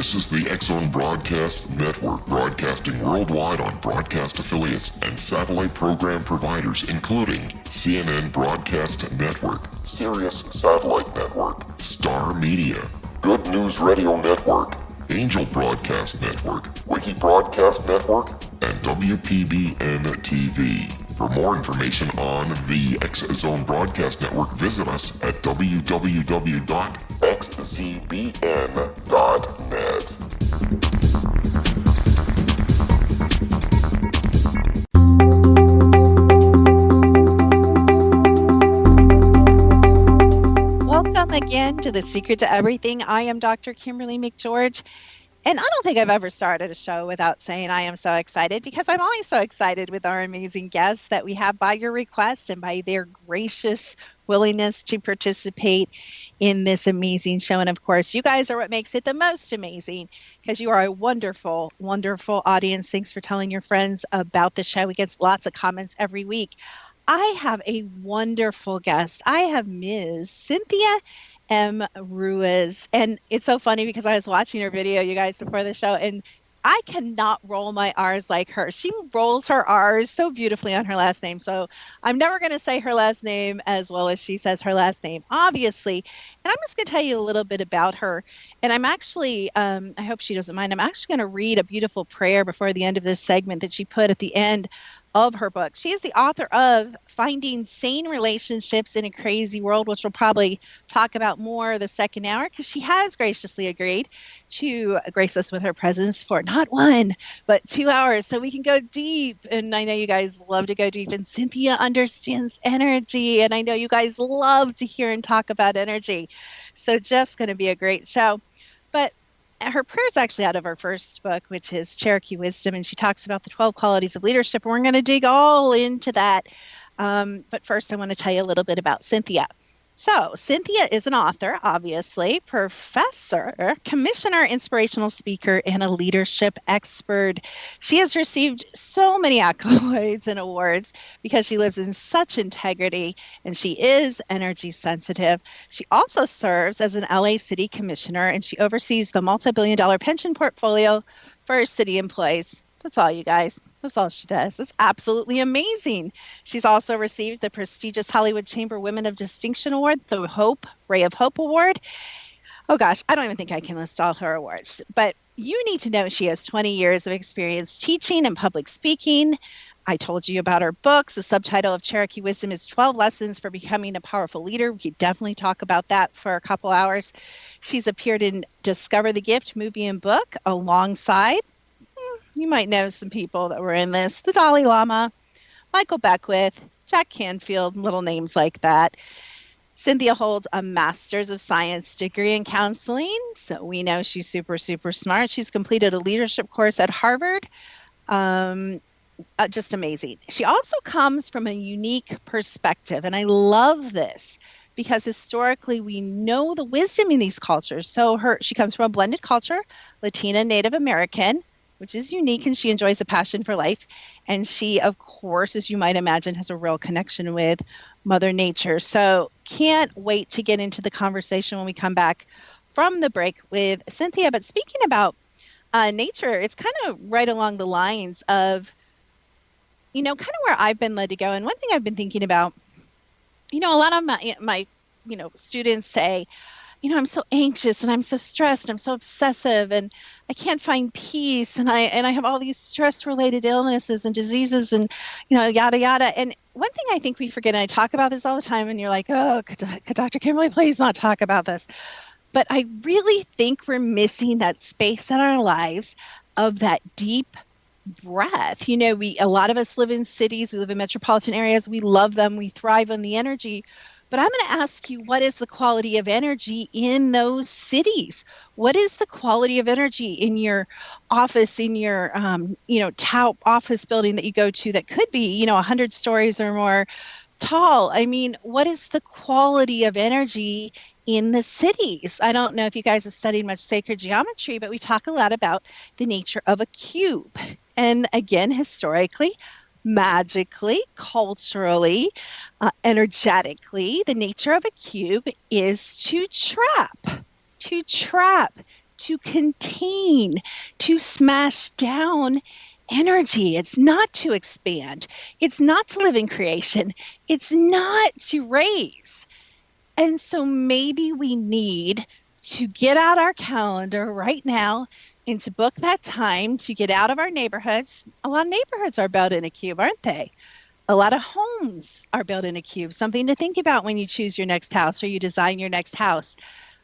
This is the X-Zone Broadcast Network, broadcasting worldwide on broadcast affiliates and satellite program providers, including CNN Broadcast Network, Sirius Satellite Network, Star Media, Good News Radio Network, Angel Broadcast Network, Wiki Broadcast Network, and WPBN TV. For more information on the X-Zone Broadcast Network, visit us at www.xzbn.net. Welcome again to The Secret to Everything. I am Dr. Kimberly McGeorge. And I don't think I've ever started a show without saying I am so excited, because I'm always so excited with our amazing guests that we have by your request and by their gracious willingness to participate in this amazing show. And of course, you guys are what makes it the most amazing, because you are a wonderful, wonderful audience. Thanks for telling your friends about the show. We get lots of comments every week. I have a wonderful guest. I have Ms. Cynthia Ruiz. And it's so funny because I was watching her video, you guys, before the show, and I cannot roll my R's like her. She rolls her R's so beautifully on her last name. So I'm never going to say her last name as well as she says her last name, obviously. And I'm just going to tell you a little bit about her. And I'm actually, I hope she doesn't mind, I'm actually going to read a beautiful prayer before the end of this segment that she put at the end of her book. She is the author of Finding Sane Relationships in a Crazy World, which we'll probably talk about more the second hour, because she has graciously agreed to grace us with her presence for not 1, but 2 hours, so we can go deep. And I know you guys love to go deep, and Cynthia understands energy, and I know you guys love to hear and talk about energy. So just going to be a great show. But her prayer is actually out of her first book, which is Cherokee Wisdom, and she talks about the 12 qualities of leadership, and we're going to dig all into that. But first, I want to tell you a little bit about Cynthia. So Cynthia is an author, obviously, professor, commissioner, inspirational speaker, and a leadership expert. She has received so many accolades and awards because she lives in such integrity, and she is energy sensitive. She also serves as an LA City Commissioner, and she oversees the multi-billion-dollar pension portfolio for city employees. That's all, you guys. That's all she does. It's absolutely amazing. She's also received the prestigious Hollywood Chamber Women of Distinction Award, the Ray of Hope Award. Oh gosh, I don't even think I can list all her awards. But you need to know she has 20 years of experience teaching and public speaking. I told you about her books. The subtitle of Cherokee Wisdom is 12 Lessons for Becoming a Powerful Leader. We could definitely talk about that for a couple hours. She's appeared in Discover the Gift movie and book alongside, you might know some people that were in this, the Dalai Lama, Michael Beckwith, Jack Canfield, little names like that. Cynthia holds a Master's of Science degree in counseling, so we know she's super, super smart. She's completed a leadership course at Harvard. Just amazing. She also comes from a unique perspective, and I love this because historically we know the wisdom in these cultures. So she comes from a blended culture, Latina, Native American, which is unique, and she enjoys a passion for life. And she, of course, as you might imagine, has a real connection with Mother Nature. So can't wait to get into the conversation when we come back from the break with Cynthia. But speaking about nature, it's kind of right along the lines of, kind of where I've been led to go. And one thing I've been thinking about, a lot of my students say, I'm so anxious and I'm so stressed and I'm so obsessive and I can't find peace and I have all these stress-related illnesses and diseases and, yada, yada. And one thing I think we forget, and I talk about this all the time, and you're like, oh, could Dr. Kimberly please not talk about this? But I really think we're missing that space in our lives of that deep breath. A lot of us live in cities, we live in metropolitan areas, we love them, we thrive on the energy. But I'm going to ask you, what is the quality of energy in those cities? What is the quality of energy in your office, in your, office building that you go to that could be, 100 stories or more tall? I mean, what is the quality of energy in the cities? I don't know if you guys have studied much sacred geometry, but we talk a lot about the nature of a cube. And again, historically, magically, culturally, energetically, the nature of a cube is to trap, to contain, to smash down energy. It's not to expand. It's not to live in creation. It's not to raise. And so maybe we need to get out our calendar right now and to book that time to get out of our neighborhoods. A lot of neighborhoods are built in a cube, aren't they? A lot of homes are built in a cube. Something to think about when you choose your next house or you design your next house.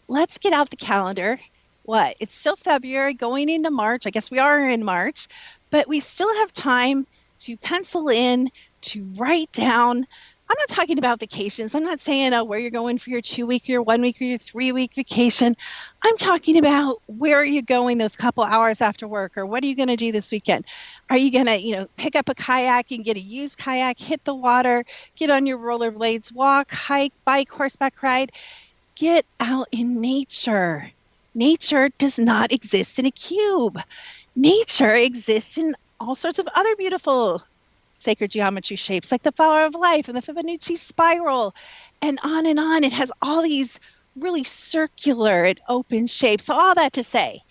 Let's get out the calendar. What? It's still February, going into March. I guess we are in March, but we still have time to pencil in, to write down. I'm not talking about vacations. I'm not saying where you're going for your 2-week, your 1-week, or your 3-week vacation. I'm talking about where are you going those couple hours after work, or what are you going to do this weekend? Are you going to, pick up a kayak and get a used kayak, hit the water, get on your rollerblades, walk, hike, bike, horseback ride? Get out in nature. Nature does not exist in a cube. Nature exists in all sorts of other beautiful sacred geometry shapes, like the flower of life and the Fibonacci spiral, and on and on. It has all these really circular and open shapes. So all that to say,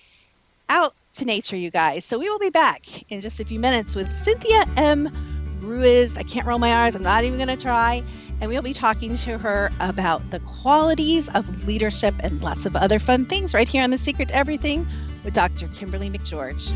out to nature, you guys. So we will be back in just a few minutes with Cynthia Ruiz. I can't roll my R's. I'm not even going to try. And we'll be talking to her about the qualities of leadership and lots of other fun things right here on The Secret to Everything with Dr. Kimberly McGeorge.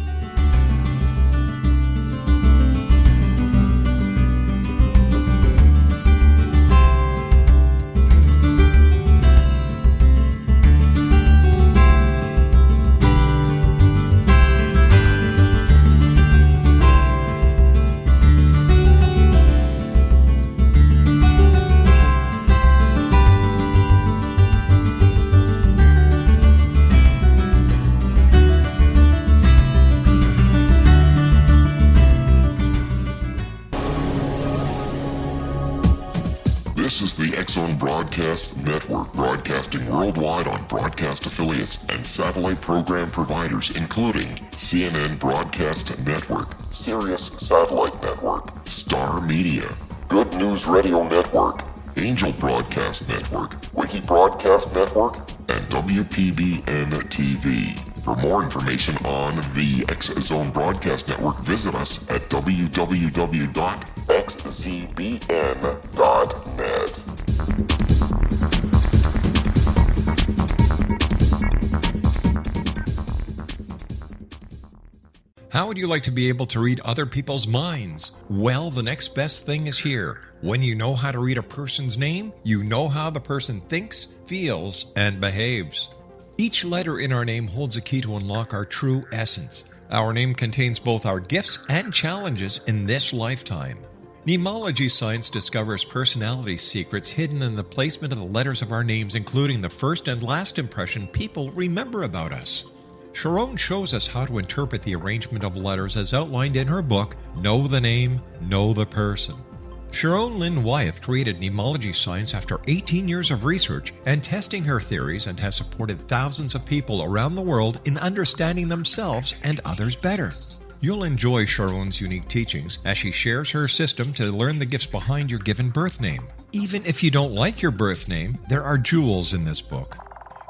This is the X-Zone Broadcast Network, broadcasting worldwide on broadcast affiliates and satellite program providers, including CNN Broadcast Network, Sirius Satellite Network, Star Media, Good News Radio Network, Angel Broadcast Network, Wiki Broadcast Network, and WPBN TV. For more information on the X-Zone Broadcast Network, visit us at www.xzbn.net. How would you like to be able to read other people's minds? Well, the next best thing is here. When you know how to read a person's name, you know how the person thinks, feels, and behaves. Each letter in our name holds a key to unlock our true essence. Our name contains both our gifts and challenges in this lifetime. Mnemology science discovers personality secrets hidden in the placement of the letters of our names, including the first and last impression people remember about us. Sharon shows us how to interpret the arrangement of letters as outlined in her book, Know the Name, Know the Person. Sharon Lynn Wyeth created mnemology science after 18 years of research and testing her theories, and has supported thousands of people around the world in understanding themselves and others better. You'll enjoy Sharon's unique teachings as she shares her system to learn the gifts behind your given birth name. Even if you don't like your birth name, there are jewels in this book.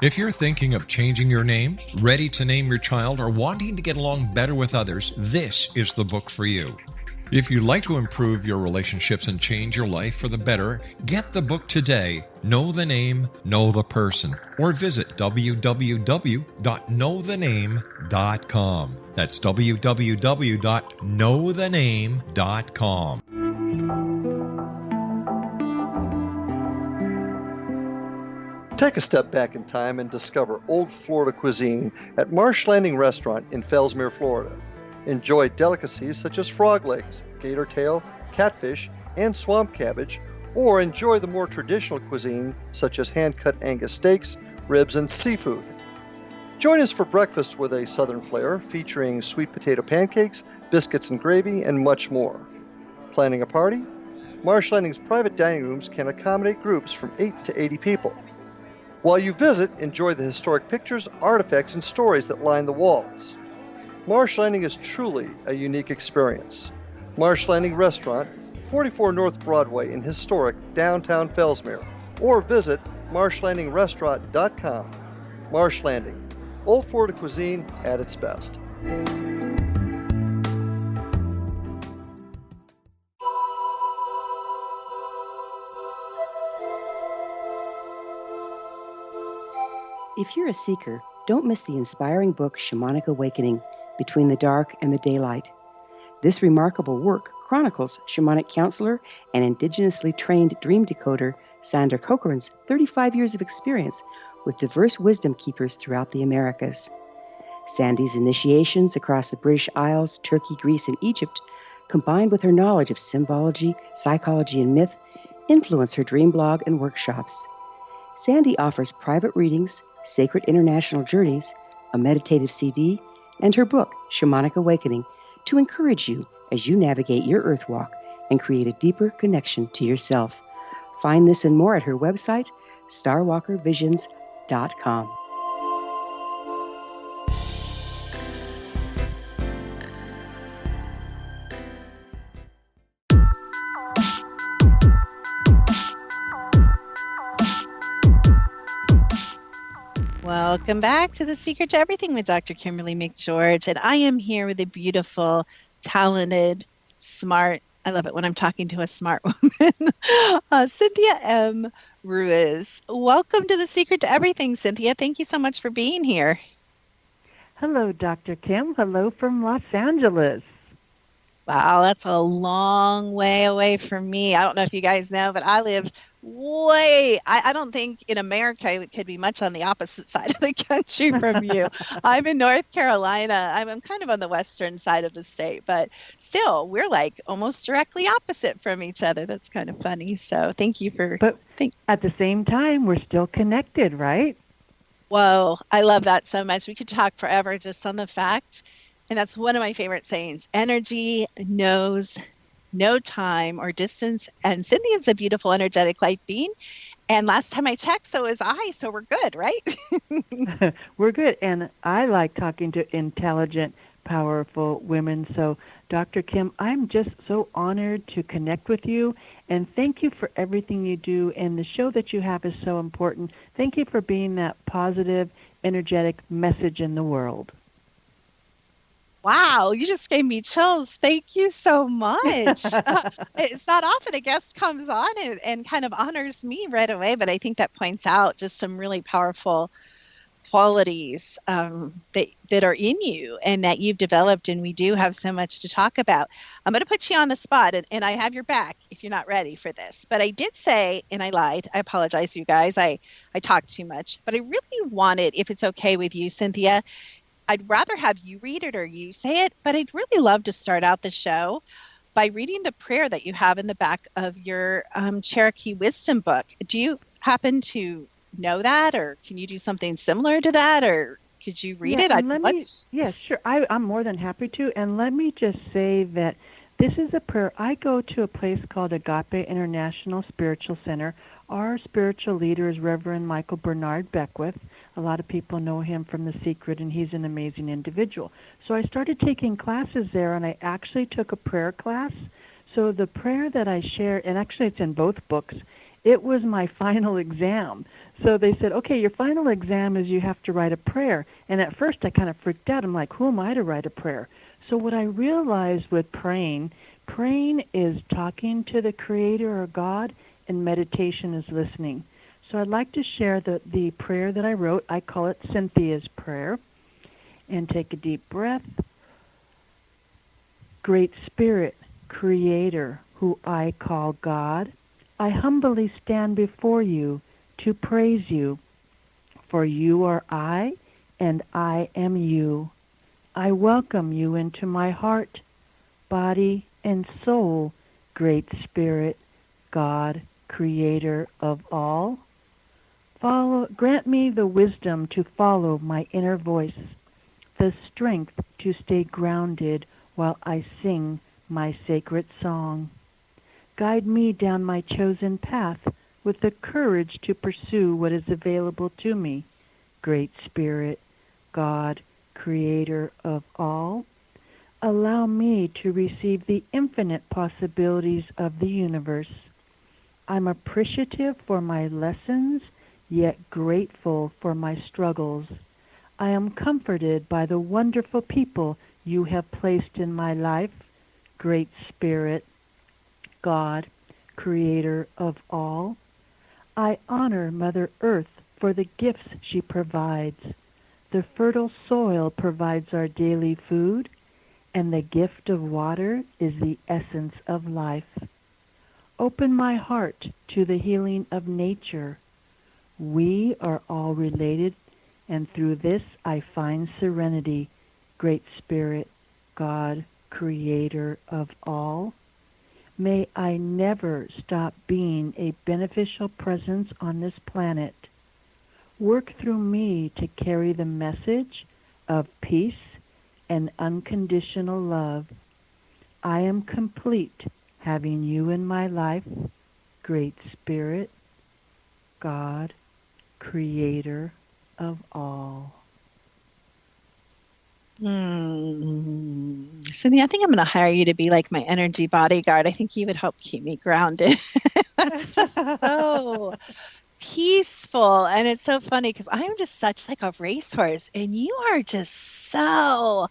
If you're thinking of changing your name, ready to name your child, or wanting to get along better with others, this is the book for you. If you'd like to improve your relationships and change your life for the better, get the book today, Know the Name, Know the Person, or visit www.knowthename.com. That's www.knowthename.com. Take a step back in time and discover old Florida cuisine at Marsh Landing Restaurant in Fellsmere, Florida. Enjoy delicacies such as frog legs, gator tail, catfish, and swamp cabbage, or enjoy the more traditional cuisine such as hand-cut Angus steaks, ribs, and seafood. Join us for breakfast with a southern flair featuring sweet potato pancakes, biscuits and gravy, and much more. Planning a party? Marsh Landing's private dining rooms can accommodate groups from 8 to 80 people. While you visit, enjoy the historic pictures, artifacts, and stories that line the walls. Marsh Landing is truly a unique experience. Marsh Landing Restaurant, 44 North Broadway in historic downtown Fellsmere, or visit marshlandingrestaurant.com. Marsh Landing, Old Florida cuisine at its best. If you're a seeker, don't miss the inspiring book Shamanic Awakening, Between the Dark and the Daylight. This remarkable work chronicles shamanic counselor and indigenously trained dream decoder Sandra Cochran's 35 years of experience with diverse wisdom keepers throughout the Americas. Sandy's initiations across the British Isles, Turkey, Greece, and Egypt, combined with her knowledge of symbology, psychology, and myth, influence her dream blog and workshops. Sandy offers private readings, sacred international journeys, a meditative CD, and her book, Shamanic Awakening, to encourage you as you navigate your earth walk and create a deeper connection to yourself. Find this and more at her website, starwalkervisions.com. Welcome back to The Secret to Everything with Dr. Kimberly McGeorge. And I am here with a beautiful, talented, smart, I love it when I'm talking to a smart woman, Cynthia M. Ruiz. Welcome to The Secret to Everything, Cynthia. Thank you so much for being here. Hello, Dr. Kim. Hello from Los Angeles. Wow, that's a long way away from me. I don't know if you guys know, but I live I don't think in America it could be much on the opposite side of the country from you. I'm in North Carolina. I'm kind of on the western side of the state, but still, we're like almost directly opposite from each other. That's kind of funny. So thank you for... But at the same time, we're still connected, right? Whoa, I love that so much. We could talk forever just on the fact, and that's one of my favorite sayings, energy knows no time or distance, and Cynthia's a beautiful, energetic light being. And last time I checked, so is I, so we're good, right? We're good, and I like talking to intelligent, powerful women. So, Dr. Kim, I'm just so honored to connect with you, and thank you for everything you do, and the show that you have is so important. Thank you for being that positive, energetic message in the world. Wow, you just gave me chills. Thank you so much. It's not often a guest comes on and kind of honors me right away, but I think that points out just some really powerful qualities that are in you and that you've developed, and we do have so much to talk about. I'm going to put you on the spot, and I have your back if you're not ready for this. But I did say, and I lied, I apologize, you guys, I talked too much, but I really wanted, if it's okay with you, Cynthia, I'd rather have you read it or you say it, but I'd really love to start out the show by reading the prayer that you have in the back of your Cherokee Wisdom book. Do you happen to know that, or can you do something similar to that, or could you read it? Yeah, sure. I'm more than happy to. And let me just say that this is a prayer. I go to a place called Agape International Spiritual Center. Our spiritual leader is Reverend Michael Bernard Beckwith. A lot of people know him from The Secret, and he's an amazing individual. So I started taking classes there, and I actually took a prayer class. So the prayer that I share, and actually it's in both books, it was my final exam. So they said, okay, your final exam is you have to write a prayer. And at first I kind of freaked out. I'm like, who am I to write a prayer? So what I realized with praying is talking to the Creator or God, and meditation is listening. So I'd like to share the prayer that I wrote. I call it Cynthia's Prayer. And take a deep breath. Great Spirit, Creator, who I call God, I humbly stand before you to praise you, for you are I, and I am you. I welcome you into my heart, body, and soul, Great Spirit, God, Creator of all. Grant me the wisdom to follow my inner voice, the strength to stay grounded while I sing my sacred song. Guide me down my chosen path with the courage to pursue what is available to me, Great Spirit, God, Creator of all. Allow me to receive the infinite possibilities of the universe. I'm appreciative for my lessons, yet grateful for my struggles. I am comforted by the wonderful people you have placed in my life, Great Spirit, God, Creator of all. I honor Mother Earth for the gifts she provides. The fertile soil provides our daily food, and the gift of water is the essence of life. Open my heart to the healing of nature. We are all related, and through this I find serenity, Great Spirit, God, Creator of all. May I never stop being a beneficial presence on this planet. Work through me to carry the message of peace and unconditional love. I am complete having you in my life, Great Spirit, God, Creator of all. Cynthia, I think I'm going to hire you to be like my energy bodyguard. I think you would help keep me grounded. That's just so peaceful. And it's so funny because I am just such like a racehorse, and you are just so.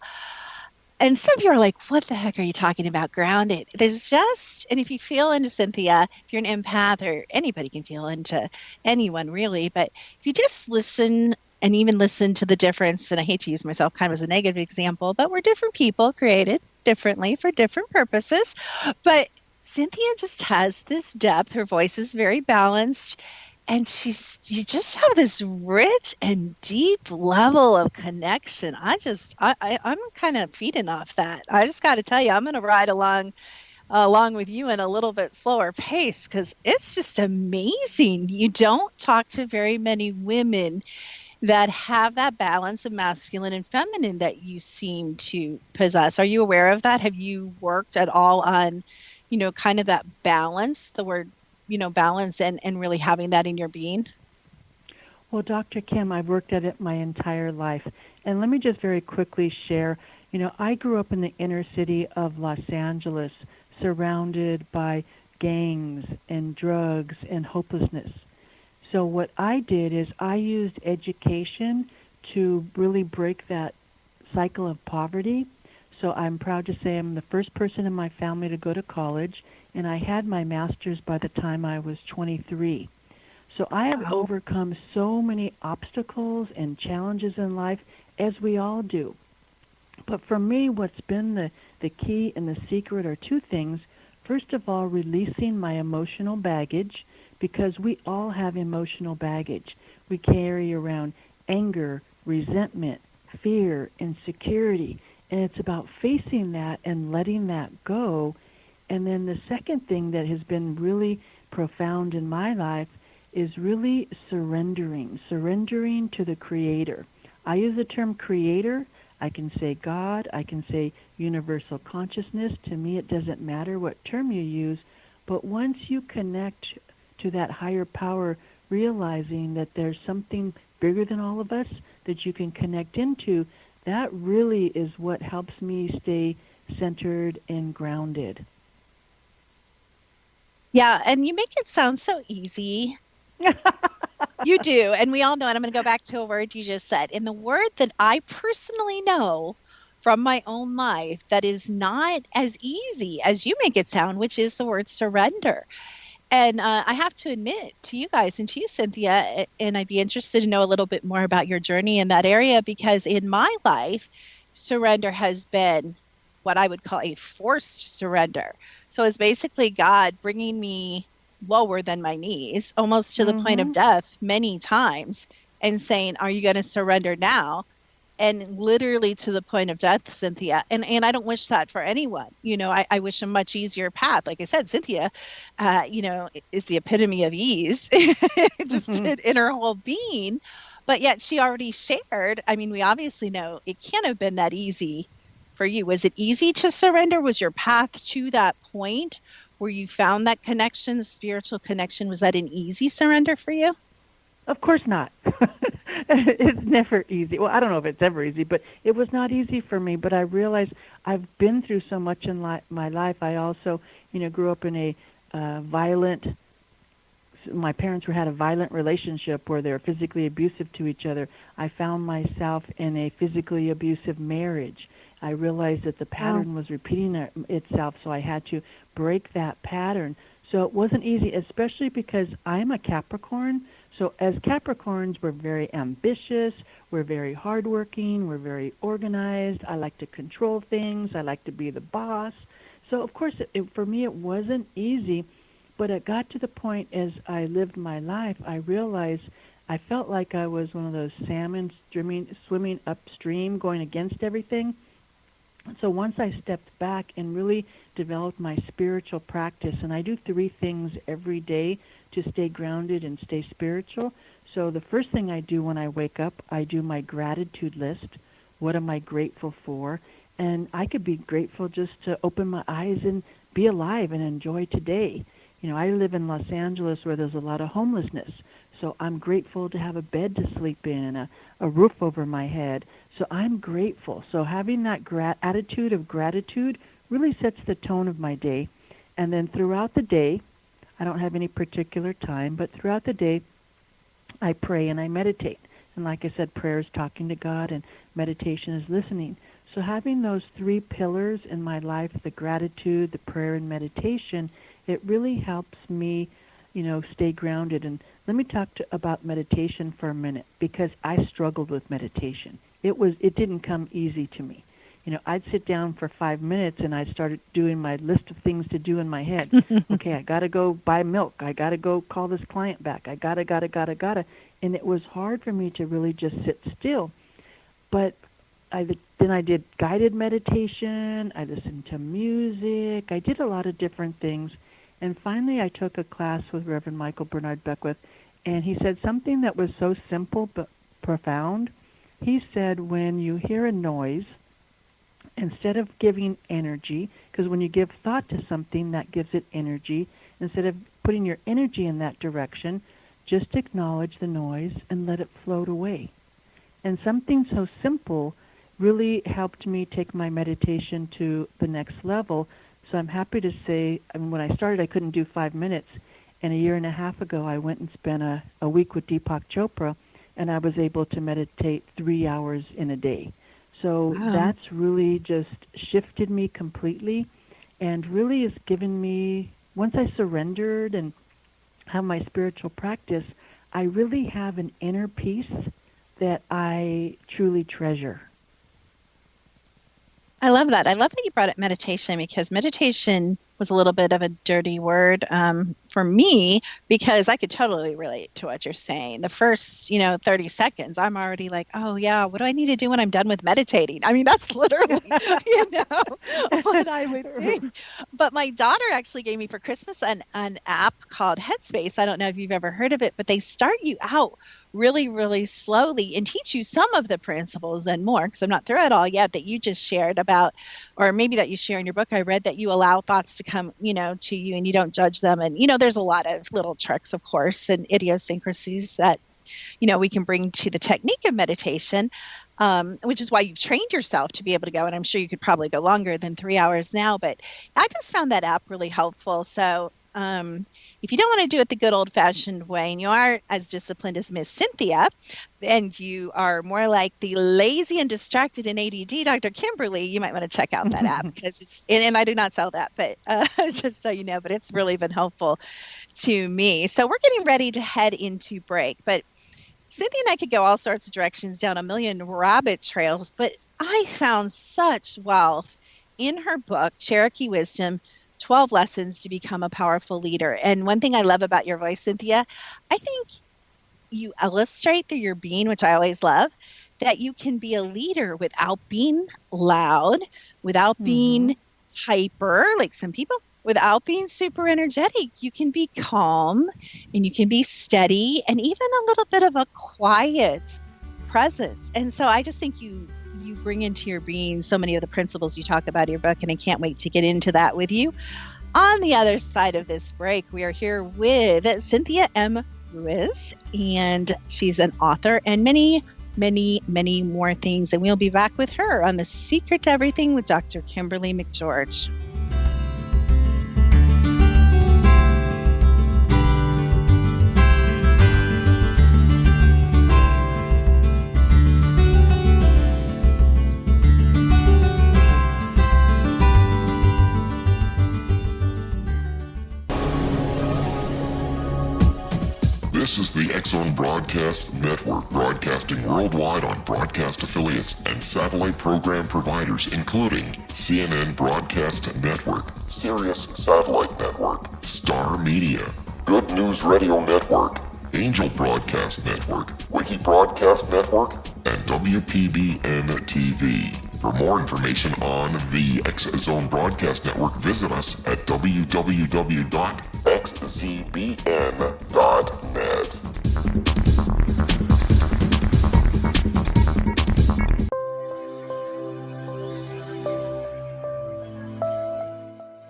And some people are like, what the heck are you talking about? Grounded. There's just, and if you feel into Cynthia, if you're an empath, or anybody can feel into anyone really, but if you just listen and even listen to the difference, and I hate to use myself kind of as a negative example, but we're different people created differently for different purposes. But Cynthia just has this depth. Her voice is very balanced. And you just have this rich and deep level of connection. I'm kind of feeding off that. I just got to tell you, I'm going to ride along with you in a little bit slower pace because it's just amazing. You don't talk to very many women that have that balance of masculine and feminine that you seem to possess. Are you aware of that? Have you worked at all on, kind of that balance, the word, balance and really having that in your being? Well, Dr. Kim, I've worked at it my entire life. And let me just very quickly share, I grew up in the inner city of Los Angeles, surrounded by gangs and drugs and hopelessness. So what I did is I used education to really break that cycle of poverty. So I'm proud to say I'm the first person in my family to go to college, and I had my master's by the time I was 23. So I have overcome so many obstacles and challenges in life, as we all do. But for me, what's been the key and the secret are two things. First of all, releasing my emotional baggage, because we all have emotional baggage. We carry around anger, resentment, fear, insecurity, and it's about facing that and letting that go. And then the second thing that has been really profound in my life is really surrendering to the Creator. I use the term Creator. I can say God. I can say universal consciousness. To me, it doesn't matter what term you use. But once you connect to that higher power, realizing that there's something bigger than all of us that you can connect into, that really is what helps me stay centered and grounded. Yeah, and you make it sound so easy. You do, and we all know it. I'm going to go back to a word you just said. And the word that I personally know from my own life that is not as easy as you make it sound, which is the word surrender. And I have to admit to you guys and to you, Cynthia, and I'd be interested to know a little bit more about your journey in that area, because in my life, surrender has been what I would call a forced surrender. So it's basically God bringing me lower than my knees, almost to the point of death many times, and saying, are you going to surrender now? And literally to the point of death, Cynthia. And I don't wish that for anyone. I wish a much easier path. Like I said, Cynthia, is the epitome of ease, just in her whole being. But yet she already shared. I mean, we obviously know it can't have been that easy for you. Was it easy to surrender? Was your path to that point where you found that connection, the spiritual connection, was that an easy surrender for you? Of course not. It's never easy. Well, I don't know if it's ever easy, but it was not easy for me. But I realized I've been through so much in my life. I also, grew up in a violent my parents had a violent relationship where they were physically abusive to each other. I found myself in a physically abusive marriage. I realized that the pattern was repeating itself, so I had to break that pattern. So it wasn't easy, especially because I'm a Capricorn. So as Capricorns, we're very ambitious, we're very hardworking, we're very organized. I like to control things. I like to be the boss. So, of course, for me, it wasn't easy, but it got to the point as I lived my life, I realized I felt like I was one of those salmon swimming upstream, going against everything. So once I stepped back and really developed my spiritual practice, and I do 3 things every day to stay grounded and stay spiritual. So the first thing I do when I wake up, I do my gratitude list. What am I grateful for? And I could be grateful just to open my eyes and be alive and enjoy today. You know, I live in Los Angeles where there's a lot of homelessness. So I'm grateful to have a bed to sleep in, a roof over my head. So I'm grateful. So having that attitude of gratitude really sets the tone of my day. And then throughout the day, I don't have any particular time, but throughout the day, I pray and I meditate. And like I said, prayer is talking to God and meditation is listening. So having those 3 pillars in my life, the gratitude, the prayer, and meditation, it really helps me, stay grounded. And let me talk about meditation for a minute, because I struggled with meditation. It didn't come easy to me. I'd sit down for 5 minutes and I'd start doing my list of things to do in my head. Okay, I got to go buy milk. I got to go call this client back. I got to. And it was hard for me to really just sit still. But then I did guided meditation. I listened to music. I did a lot of different things. And finally I took a class with Reverend Michael Bernard Beckwith, and he said something that was so simple but profound. He said, when you hear a noise, instead of giving energy, because when you give thought to something, that gives it energy, instead of putting your energy in that direction, just acknowledge the noise and let it float away. And something so simple really helped me take my meditation to the next level. So I'm happy to say, when I started, I couldn't do 5 minutes. And a year and a half ago, I went and spent a week with Deepak Chopra, and I was able to meditate 3 hours in a day. So that's really just shifted me completely, and really has given me, once I surrendered and have my spiritual practice, I really have an inner peace that I truly treasure. I love that. I love that you brought up meditation, because meditation was a little bit of a dirty word for me, because I could totally relate to what you're saying. The first, 30 seconds, I'm already like, oh yeah, what do I need to do when I'm done with meditating? I mean, that's literally, what I would think. But my daughter actually gave me for Christmas an app called Headspace. I don't know if you've ever heard of it, but they start you out really, really slowly and teach you some of the principles and more, because I'm not through it all yet, that you just shared about, or maybe that you share in your book. I read that you allow thoughts to come, to you, and you don't judge them. And, there's a lot of little tricks, of course, and idiosyncrasies that, we can bring to the technique of meditation, which is why you've trained yourself to be able to go. And I'm sure you could probably go longer than 3 hours now, but I just found that app really helpful. So, if you don't want to do it the good old-fashioned way, and you are as disciplined as Miss Cynthia, and you are more like the lazy and distracted and ADD Dr. Kimberly, you might want to check out that app, because it's, and I do not sell that, but just so you know, but it's really been helpful to me. So we're getting ready to head into break, but Cynthia and I could go all sorts of directions down a million rabbit trails, but I found such wealth in her book, Cherokee Wisdom, 12 Lessons to Become a Powerful Leader. And one thing I love about your voice, Cynthia, I think you illustrate through your being, which I always love, that you can be a leader without being loud, without being hyper, like some people, without being super energetic. You can be calm, and you can be steady, and even a little bit of a quiet presence. And so I just think you bring into your being so many of the principles you talk about in your book, and I can't wait to get into that with you. On the other side of this break, we are here with Cynthia M. Ruiz, and she's an author and many, many, many more things. And we'll be back with her on The Secret to Everything with Dr. Kimberly McGeorge. This is the X-Zone Broadcast Network, broadcasting worldwide on broadcast affiliates and satellite program providers, including CNN Broadcast Network, Sirius Satellite Network, Star Media, Good News Radio Network, Angel Broadcast Network, Wiki Broadcast Network, and WPBN TV. For more information on the X-Zone Broadcast Network, visit us at www.xzbn.net.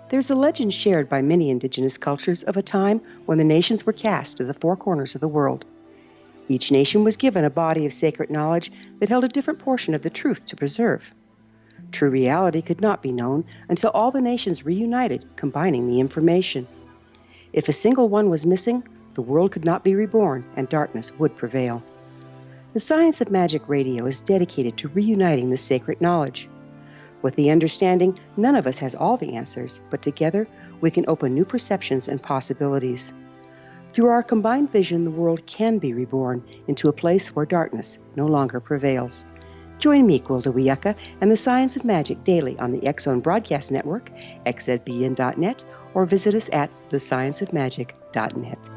There's a legend shared by many indigenous cultures of a time when the nations were cast to the four corners of the world. Each nation was given a body of sacred knowledge that held a different portion of the truth to preserve. True reality could not be known until all the nations reunited, combining the information. If a single one was missing, the world could not be reborn and darkness would prevail. The Science of Magic Radio is dedicated to reuniting the sacred knowledge. With the understanding, none of us has all the answers, but together we can open new perceptions and possibilities. Through our combined vision, the world can be reborn into a place where darkness no longer prevails. Join me, Gwilda Wiyaka, and the Science of Magic daily on the X-Zone Broadcast Network, xzbn.net, or visit us at thescienceofmagic.net.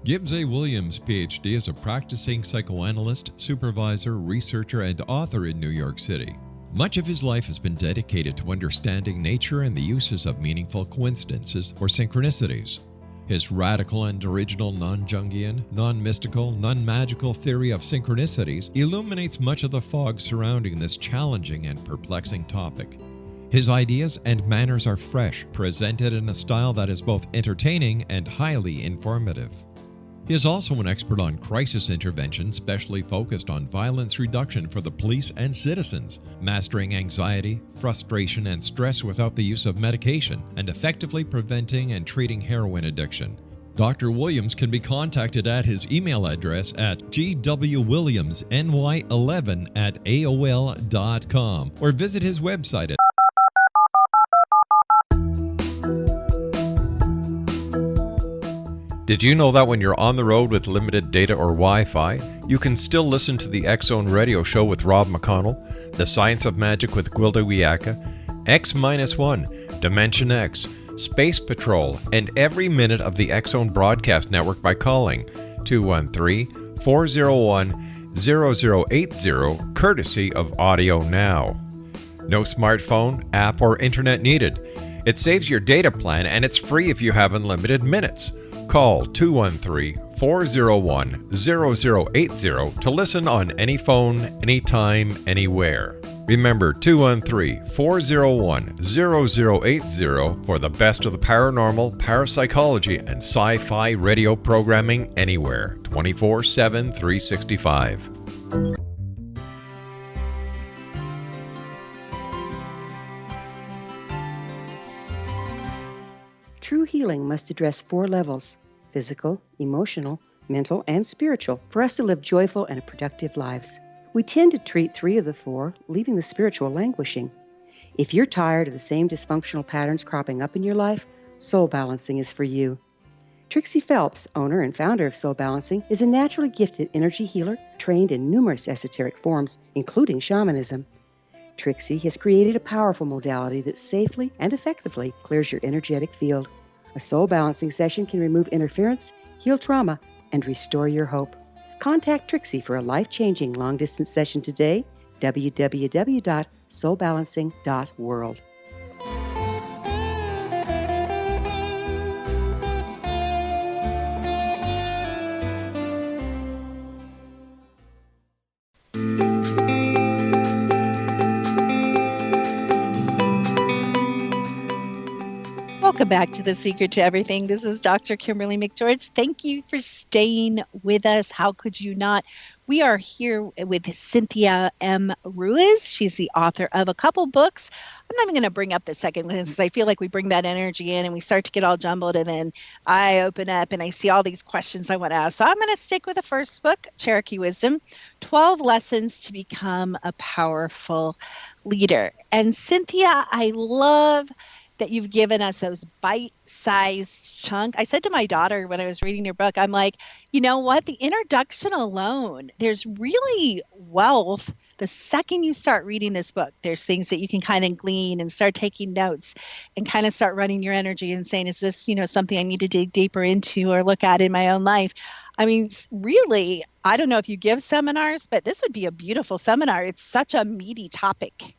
Gibbs A. Williams, Ph.D., is a practicing psychoanalyst, supervisor, researcher, and author in New York City. Much of his life has been dedicated to understanding nature and the uses of meaningful coincidences or synchronicities. His radical and original non-Jungian, non-mystical, non-magical theory of synchronicities illuminates much of the fog surrounding this challenging and perplexing topic. His ideas and manners are fresh, presented in a style that is both entertaining and highly informative. He is also an expert on crisis intervention, specially focused on violence reduction for the police and citizens, mastering anxiety, frustration, and stress without the use of medication, and effectively preventing and treating heroin addiction. Dr. Williams can be contacted at his email address at gwwilliamsny11@aol.com or visit his website at Did you know that when you're on the road with limited data or Wi-Fi, you can still listen to the X-Zone Radio Show with Rob McConnell, The Science of Magic with Gwilda Wiyaka, X-1, Dimension X, Space Patrol, and every minute of the X-Zone Broadcast Network by calling 213-401-0080, courtesy of Audio Now. No smartphone, app, or internet needed. It saves your data plan and it's free if you have unlimited minutes. Call 213-401-0080 to listen on any phone, anytime, anywhere. Remember 213-401-0080 for the best of the paranormal, parapsychology, and sci-fi radio programming anywhere, 24/7, 365. True healing must address 4 levels: physical, emotional, mental, and spiritual, for us to live joyful and productive lives. We tend to treat 3 of the 4, leaving the spiritual languishing. If you're tired of the same dysfunctional patterns cropping up in your life, Soul Balancing is for you. Trixie Phelps, owner and founder of Soul Balancing, is a naturally gifted energy healer trained in numerous esoteric forms, including shamanism. Trixie has created a powerful modality that safely and effectively clears your energetic field. A soul balancing session can remove interference, heal trauma, and restore your hope. Contact Trixie for a life-changing long-distance session today, www.soulbalancing.world. Welcome back to The Secret to Everything. This is Dr. Kimberly McGeorge. Thank you for staying with us. How could you not? We are here with Cynthia M. Ruiz. She's the author of a couple books. I'm not even going to bring up the second one because I feel like we bring that energy in and we start to get all jumbled, and then I open up and I see all these questions I want to ask. So I'm going to stick with the first book, Cherokee Wisdom, 12 Lessons to Become a Powerful Leader. And Cynthia, I love that you've given us those bite-sized chunk. I said to my daughter when I was reading your book, I'm like, you know what? The introduction alone, there's really wealth. The second you start reading this book, there's things that you can kind of glean and start taking notes and kind of start running your energy and saying, is this, something I need to dig deeper into or look at in my own life? I mean, really, I don't know if you give seminars, but this would be a beautiful seminar. It's such a meaty topic.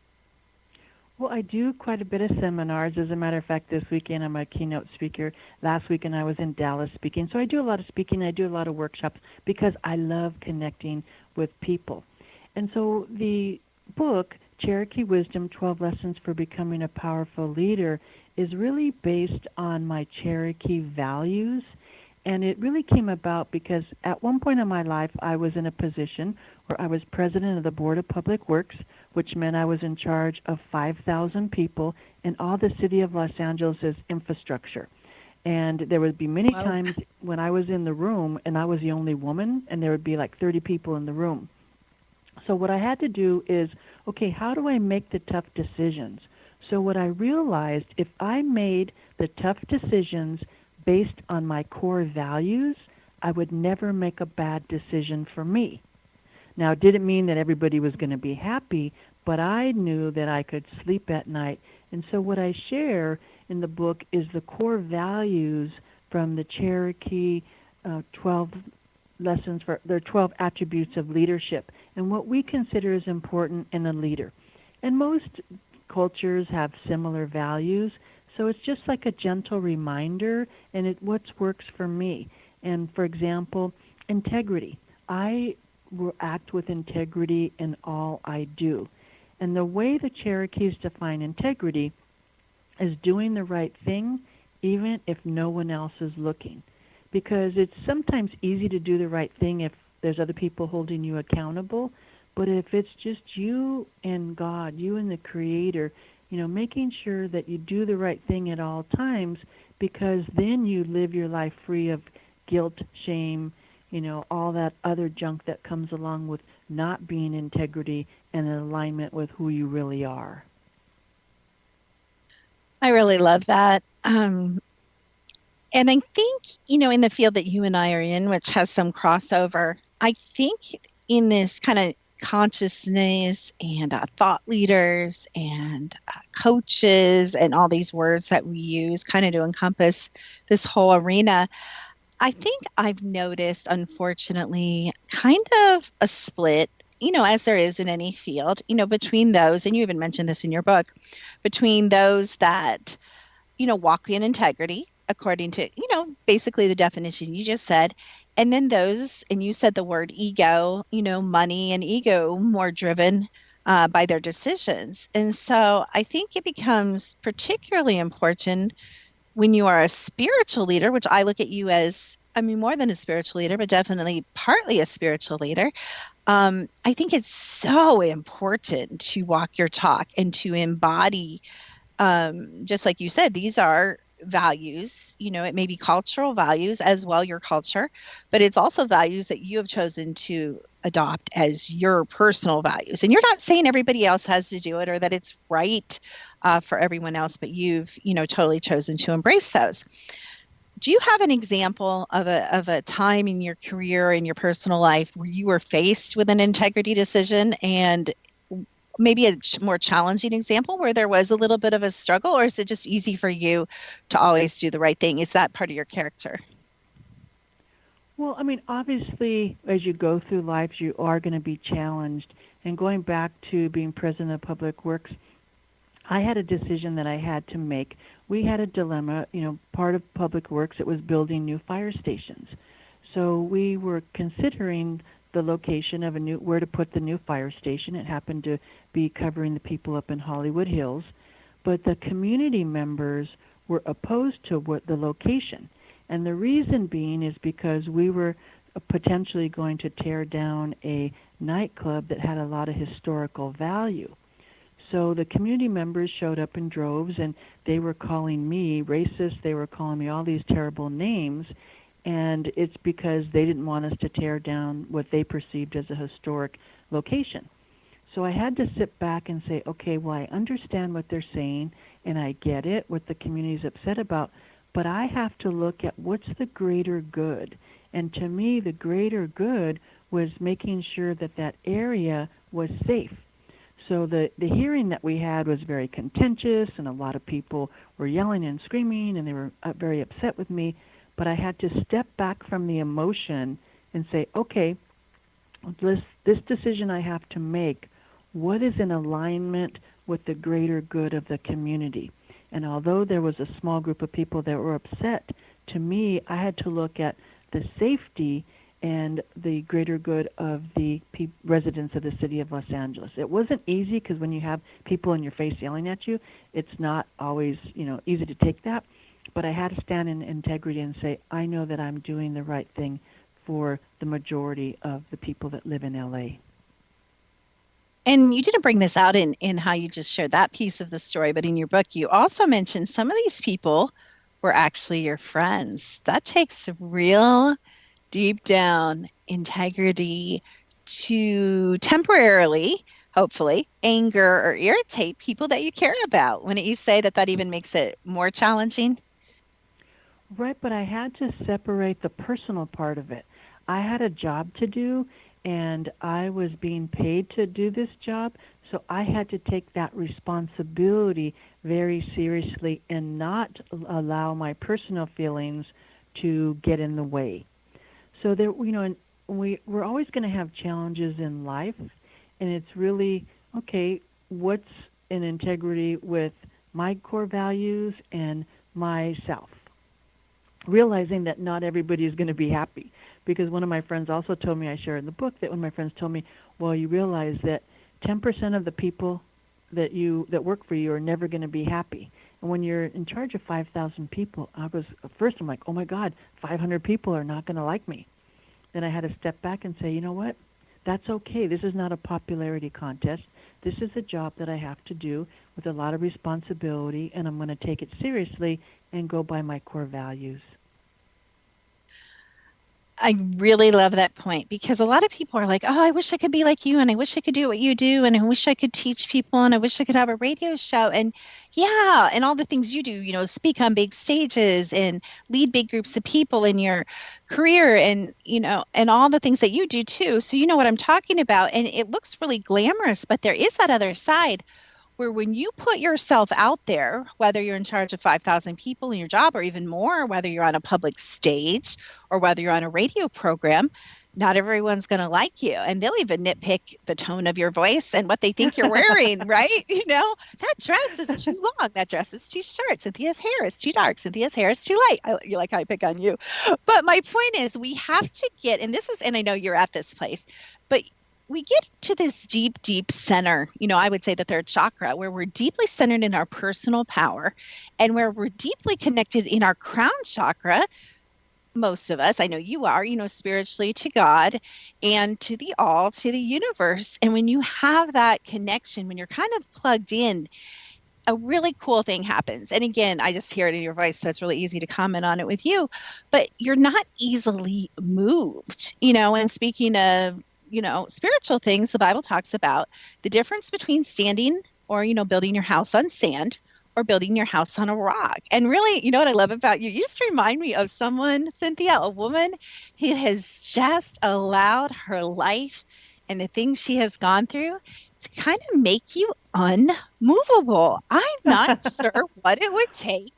Well, I do quite a bit of seminars. As a matter of fact, this weekend I'm a keynote speaker. Last weekend I was in Dallas speaking. So I do a lot of speaking. I do a lot of workshops because I love connecting with people. And so the book, Cherokee Wisdom, 12 Lessons for Becoming a Powerful Leader, is really based on my Cherokee values. And it really came about because at one point in my life, I was in a position where I was president of the Board of Public Works, which meant I was in charge of 5,000 people in all the city of Los Angeles' infrastructure. And there would be many times when I was in the room and I was the only woman, and there would be like 30 people in the room. So what I had to do is, okay, how do I make the tough decisions? So what I realized, if I made the tough decisions based on my core values, I would never make a bad decision for me. Now, it didn't mean that everybody was going to be happy, but I knew that I could sleep at night. And so what I share in the book is the core values from the Cherokee 12 lessons for their 12 attributes of leadership and what we consider as important in a leader. And most cultures have similar values, so it's just like a gentle reminder, and it what works for me. And for example, integrity. I will act with integrity in all I do. And the way the Cherokees define integrity is doing the right thing even if no one else is looking. Because it's sometimes easy to do the right thing if there's other people holding you accountable, but if it's just you and God, you and the Creator, making sure that you do the right thing at all times, because then you live your life free of guilt, shame, all that other junk that comes along with not being integrity and in alignment with who you really are. I really love that. And I think, in the field that you and I are in, which has some crossover, I think in this kind of consciousness and thought leaders and coaches and all these words that we use kind of to encompass this whole arena, I think I've noticed, unfortunately, kind of a split, as there is in any field, between those, and you even mentioned this in your book, between those that, walk in integrity, according to, basically the definition you just said, and then those, and you said the word ego, money and ego more driven by their decisions. And so I think it becomes particularly important when you are a spiritual leader, which I look at you as, more than a spiritual leader, but definitely partly a spiritual leader. I think it's so important to walk your talk and to embody, just like you said, these are values, it may be cultural values as well, your culture, but it's also values that you have chosen to adopt as your personal values. And you're not saying everybody else has to do it or that it's right for everyone else, but you've, totally chosen to embrace those. Do you have an example of a time in your career, in your personal life, where you were faced with an integrity decision, and maybe a more challenging example where there was a little bit of a struggle, or is it just easy for you to always do the right thing? Is that part of your character? Well, obviously, as you go through life, you are going to be challenged. And going back to being president of Public Works, I had a decision that I had to make. We had a dilemma, part of Public Works, it was building new fire stations. So we were considering the location of where to put the new fire station. It happened to be covering the people up in Hollywood Hills. But the community members were opposed to the location. And the reason being is because we were potentially going to tear down a nightclub that had a lot of historical value. So the community members showed up in droves, and they were calling me racist. They were calling me all these terrible names, and it's because they didn't want us to tear down what they perceived as a historic location. So I had to sit back and say, okay, well, I understand what they're saying, and I get it, what the community's upset about, but I have to look at what's the greater good. And to me, the greater good was making sure that that area was safe. So the hearing that we had was very contentious, and a lot of people were yelling and screaming, and they were very upset with me. But I had to step back from the emotion and say, okay, this decision I have to make, what is in alignment with the greater good of the community? And although there was a small group of people that were upset, to me, I had to look at the safety and the greater good of the residents of the city of Los Angeles. It wasn't easy, because when you have people in your face yelling at you, it's not always, easy to take that. But I had to stand in integrity and say, I know that I'm doing the right thing for the majority of the people that live in LA. And you didn't bring this out in how you just shared that piece of the story, but in your book, you also mentioned some of these people were actually your friends. That takes real deep down integrity to temporarily, hopefully, anger or irritate people that you care about. Wouldn't you say that even makes it more challenging? Right, but I had to separate the personal part of it. I had a job to do, and I was being paid to do this job, so I had to take that responsibility very seriously and not allow my personal feelings to get in the way. So there, and we're always going to have challenges in life, and it's really, okay, what's in integrity with my core values and myself? Realizing that not everybody is going to be happy. Because one of my friends also told me, I share in the book, that one of my friends told me, well, you realize that 10% of the people that work for you are never going to be happy. And when you're in charge of 5,000 people, I'm like, oh my God, 500 people are not going to like me. Then I had to step back and say, you know what? That's okay. This is not a popularity contest. This is a job that I have to do with a lot of responsibility, and I'm going to take it seriously and go by my core values. I really love that point, because a lot of people are like, oh, I wish I could be like you, and I wish I could do what you do, and I wish I could teach people, and I wish I could have a radio show, and yeah, and all the things you do, speak on big stages and lead big groups of people in your career, and, and all the things that you do too. So you know what I'm talking about, and it looks really glamorous, but there is that other side where when you put yourself out there, whether you're in charge of 5,000 people in your job or even more, whether you're on a public stage or whether you're on a radio program, not everyone's going to like you. And they'll even nitpick the tone of your voice and what they think you're wearing, right? That dress is too long. That dress is too short. Cynthia's hair is too dark. Cynthia's hair is too light. I pick on you. But my point is, we have to get, and I know you're at this place, but we get to this deep, deep center, I would say the third chakra, where we're deeply centered in our personal power and where we're deeply connected in our crown chakra. Most of us, I know you are, spiritually to God and to the all, to the universe. And when you have that connection, when you're kind of plugged in, a really cool thing happens. And again, I just hear it in your voice, so it's really easy to comment on it with you, but you're not easily moved, and speaking of, spiritual things, the Bible talks about the difference between standing or, building your house on sand or building your house on a rock. And really, what I love about you, you just remind me of someone, Cynthia, a woman who has just allowed her life and the things she has gone through to kind of make you unmovable. I'm not sure what it would take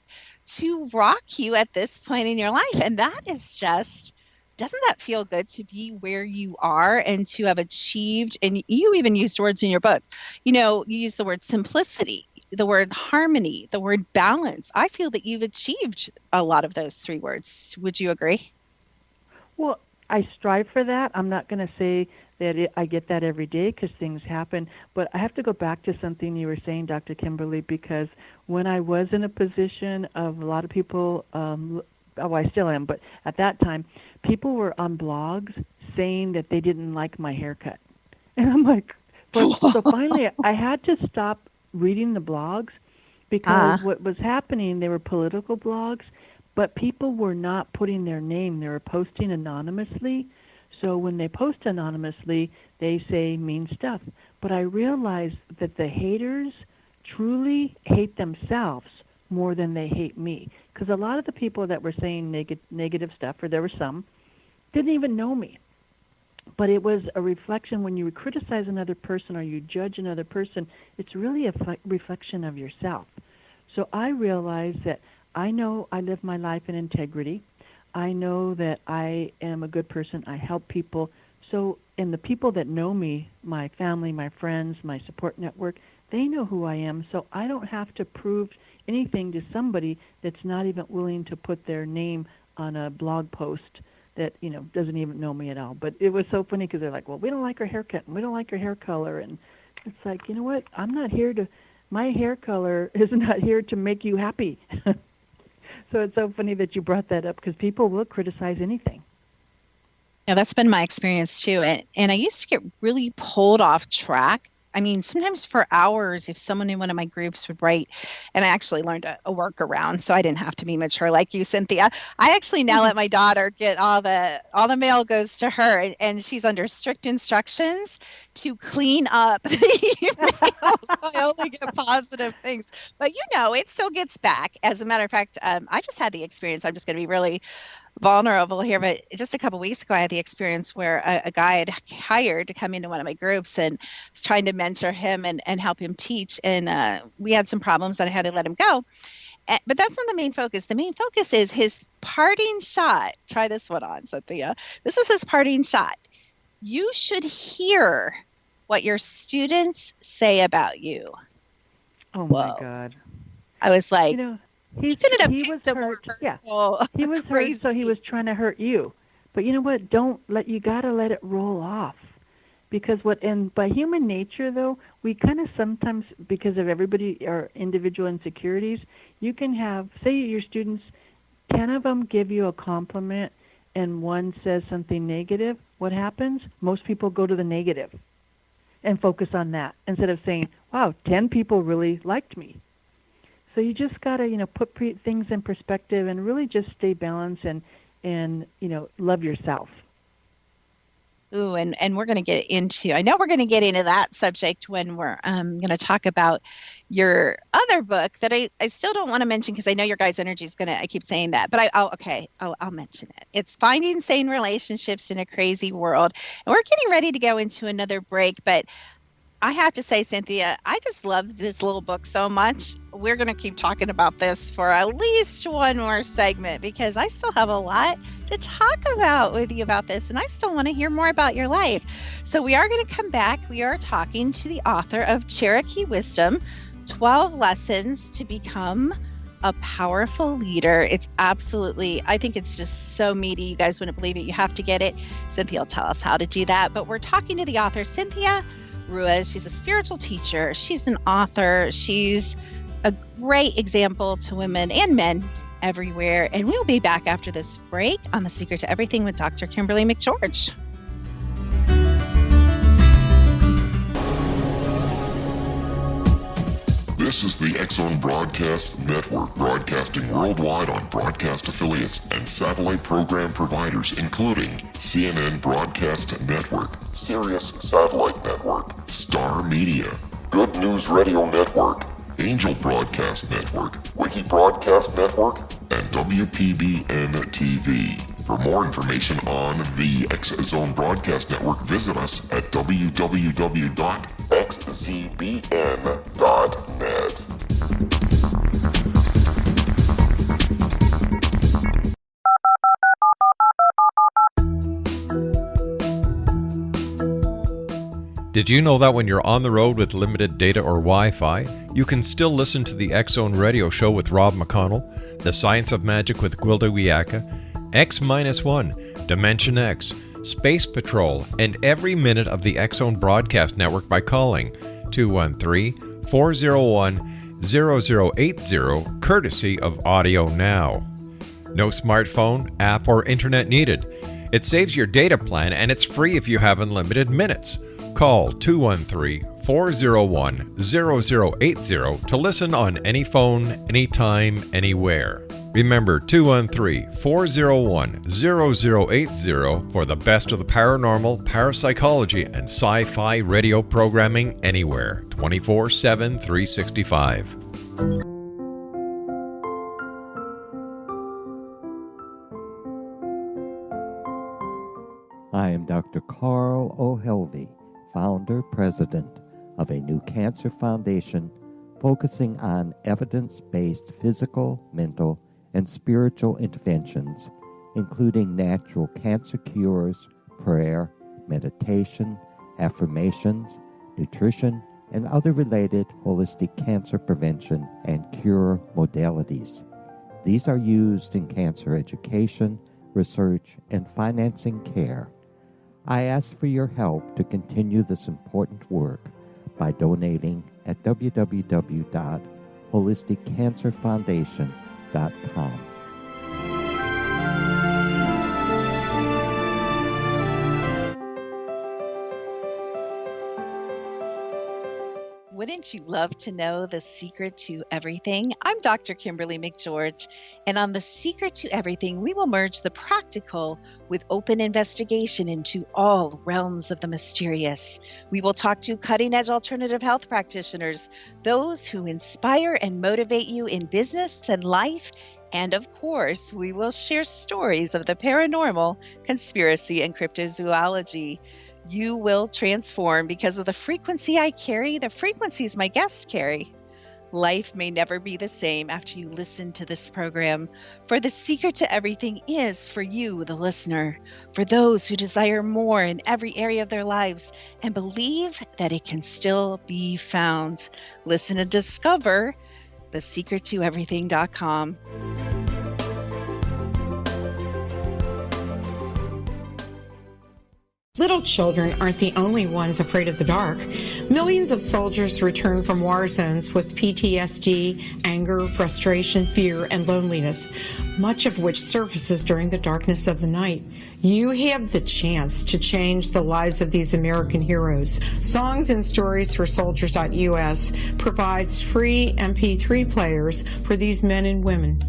to rock you at this point in your life. And that is just, doesn't that feel good to be where you are and to have achieved? And you even used words in your book. You use the word simplicity, the word harmony, the word balance. I feel that you've achieved a lot of those three words. Would you agree? Well, I strive for that. I'm not going to say that I get that every day because things happen. But I have to go back to something you were saying, Dr. Kimberly, because when I was in a position of a lot of people, I still am, but at that time, people were on blogs saying that they didn't like my haircut. And I'm like, so finally I had to stop reading the blogs because what was happening, they were political blogs, but people were not putting their name. They were posting anonymously. So when they post anonymously, they say mean stuff. But I realized that the haters truly hate themselves more than they hate me. Because a lot of the people that were saying negative stuff, or there were some, didn't even know me. But it was a reflection when you criticize another person or you judge another person, it's really a reflection of yourself. So I realized that I know I live my life in integrity. I know that I am a good person. I help people. So, and the people that know me, my family, my friends, my support network, they know who I am. So I don't have to prove anything to somebody that's not even willing to put their name on a blog post that, doesn't even know me at all. But it was so funny because they're like, well, we don't like her haircut and we don't like her hair color. And it's like, you know what? My hair color is not here to make you happy. So it's so funny that you brought that up because people will criticize anything. Yeah, that's been my experience too. And I used to get really pulled off track. I mean, sometimes for hours, if someone in one of my groups would write, and I actually learned a workaround, so I didn't have to be mature like you, Cynthia. I actually now let my daughter get all the mail goes to her, and she's under strict instructions to clean up the emails. So I only get positive things. But it still gets back. As a matter of fact, I just had the experience. I'm just going to be really vulnerable here, but just a couple of weeks ago, I had the experience where a guy had hired to come into one of my groups and was trying to mentor him and help him teach. And we had some problems that I had to let him go. But that's not the main focus. The main focus is his parting shot. Try this one on, Cynthia. This is his parting shot. You should hear what your students say about you. Oh, my God. I was like, he was hurt. Yeah, he was hurt, so he was trying to hurt you. But you know what? You got to let it roll off. Because by human nature, though, we kind of sometimes, because of everybody, our individual insecurities, you can have, say your students, 10 of them give you a compliment and one says something negative. What happens? Most people go to the negative and focus on that instead of saying, wow, 10 people really liked me. So you just got to, put things in perspective and really just stay balanced and love yourself. Ooh, and we're going to get into that subject when we're going to talk about your other book that I still don't want to mention because I know your guys' energy is I keep saying that, but I'll mention it. It's Finding Sane Relationships in a Crazy World. And we're getting ready to go into another break, but I have to say, Cynthia, I just love this little book so much. We're going to keep talking about this for at least one more segment because I still have a lot to talk about with you about this, and I still want to hear more about your life. So we are going to come back. We are talking to the author of Cherokee Wisdom, 12 Lessons to Become a Powerful Leader. It's absolutely, I think it's just so meaty. You guys wouldn't believe it. You have to get it. Cynthia will tell us how to do that. But we're talking to the author, Cynthia Ruiz. She's a spiritual teacher. She's an author. She's a great example to women and men everywhere. And we'll be back after this break on The Secret to Everything with Dr. Kimberly McGeorge. This is the X-Zone Broadcast Network, broadcasting worldwide on broadcast affiliates and satellite program providers, including CNN Broadcast Network, Sirius Satellite Network, Star Media, Good News Radio Network, Angel Broadcast Network, Wiki Broadcast Network, and WPBN TV. For more information on the X-Zone Broadcast Network, visit us at www.xzbn.net. Did you know that when you're on the road with limited data or Wi-Fi, you can still listen to the X-Zone Radio Show with Rob McConnell, The Science of Magic with Gwilda Wiyaka, X-1, Dimension X, Space Patrol, and every minute of the X-Zone Broadcast Network by calling 213-401-0080, courtesy of Audio Now. No smartphone, app, or internet needed. It saves your data plan, and it's free if you have unlimited minutes. Call 213-401-0080 to listen on any phone, anytime, anywhere. Remember 213-401-0080 for the best of the paranormal, parapsychology, and sci-fi radio programming anywhere, 24/7, 365. I am Dr. Carl O'Helvey, founder, president of a new cancer foundation focusing on evidence-based physical, mental, and spiritual interventions, including natural cancer cures, prayer, meditation, affirmations, nutrition, and other related holistic cancer prevention and cure modalities. These are used in cancer education, research, and financing care. I ask for your help to continue this important work by donating at www.holisticcancerfoundation.com. Wouldn't you love to know the secret to everything? I'm Dr. Kimberly McGeorge, and on The Secret to Everything, we will merge the practical with open investigation into all realms of the mysterious. We will talk to cutting-edge alternative health practitioners, those who inspire and motivate you in business and life, and of course, we will share stories of the paranormal, conspiracy, and cryptozoology. You will transform because of the frequency I carry, the frequencies my guests carry. Life may never be the same after you listen to this program, for the secret to everything is for you, the listener, for those who desire more in every area of their lives and believe that it can still be found. Listen and discover thesecrettoeverything.com. Little children aren't the only ones afraid of the dark. Millions of soldiers return from war zones with PTSD, anger, frustration, fear, and loneliness, much of which surfaces during the darkness of the night. You have the chance to change the lives of these American heroes. Songs and Stories for Soldiers.us provides free MP3 players for these men and women.